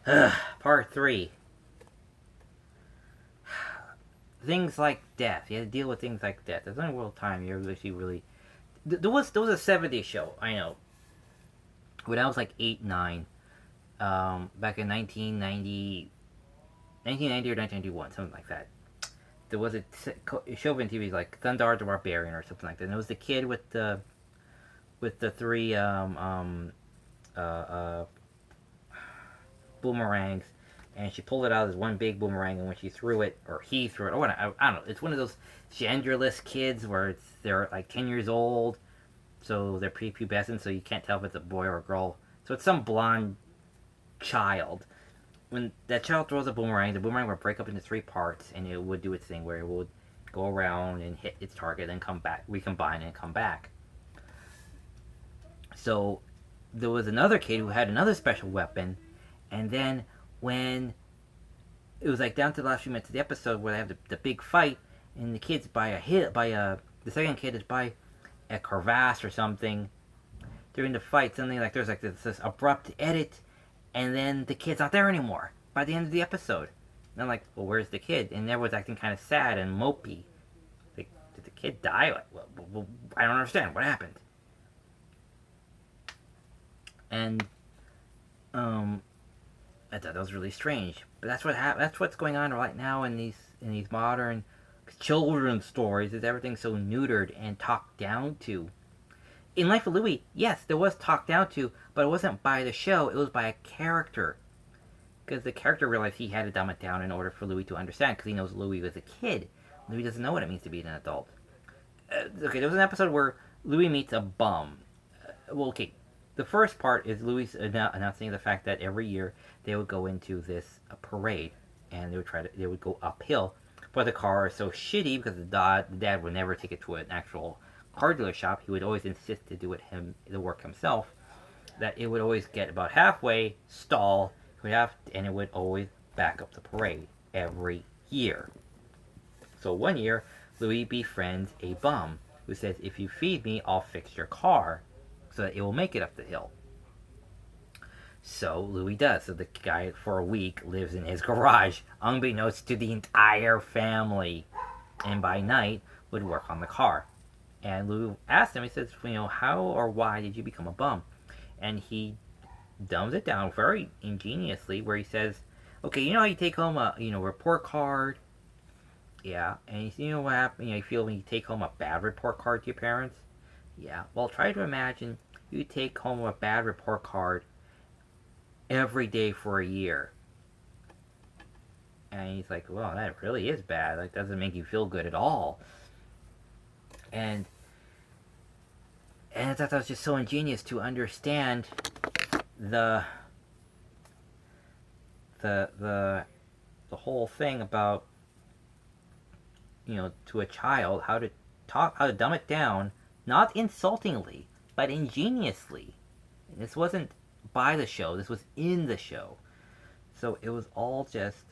Part 3. Things like death. You had to deal with things like death. There's only world time you actually really. There was a '70s show, I know. When I was like 8, 9, back in 1990 or 1991, something like that. There was a show on TV like Thundar the Barbarian or something like that. And it was the kid with the three uh, uh, boomerangs, and she pulled it out as one big boomerang. And when she threw it, or he threw it, or I don't know. It's one of those genderless kids where they're like 10 years old, so they're prepubescent, so you can't tell if it's a boy or a girl. So it's some blonde child. When that child throws a boomerang, the boomerang would break up into three parts, and it would do its thing where it would go around and hit its target, and come back, recombine, and come back. So there was another kid who had another special weapon, and then when it was like down to the last few minutes of the episode where they have the big fight, and the kid's the second kid is by a crevasse or something during the fight. Suddenly, like there's like this abrupt edit, and then the kid's not there anymore by the end of the episode. And I'm like, well, where's the kid? And everyone's acting kind of sad and mopey. Like, did the kid die? Like, well, I don't understand what happened. And I thought that was really strange. But that's what's going on right now in these modern children's stories. Is everything so neutered and talked down to? In Life of Louie, yes, there was talked down to, but it wasn't by the show. It was by a character, because the character realized he had to dumb it down in order for Louie to understand. Because he knows Louie was a kid. Louie doesn't know what it means to be an adult. Okay, there was an episode where Louie meets a bum. Well, okay, the first part is Louis announcing the fact that every year they would go into this parade, and they would go uphill, but the car is so shitty because the dad would never take it to an actual car dealer shop. He would always insist to do the work himself. That it would always get about halfway, stall, and it would always back up the parade every year. So one year, Louis befriends a bum who says, "If you feed me, I'll fix your car so that it will make it up the hill." So Louis does. So the guy, for a week, lives in his garage, unbeknownst to the entire family, and by night would work on the car. And Louis asked him, he says, how or why did you become a bum? And he dumbs it down very ingeniously, where he says, okay, you know how you take home a report card? Yeah. And you know what happens? You feel when you take home a bad report card to your parents? Yeah. Well, try to imagine you take home a bad report card every day for a year. And he's like, well, that really is bad. Like, doesn't make you feel good at all. And I thought that was just so ingenious to understand the whole thing about, to a child, how to dumb it down, not insultingly, but ingeniously. This wasn't by the show, this was in the show. So it was all just,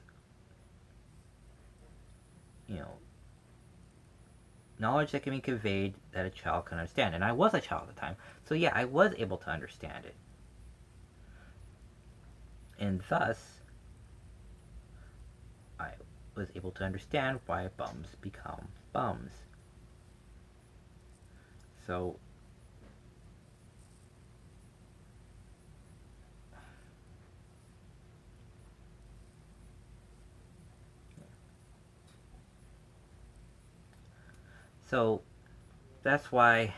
knowledge that can be conveyed that a child can understand. And I was a child at the time, so yeah, I was able to understand it. And thus, I was able to understand why bums become bums. So, that's why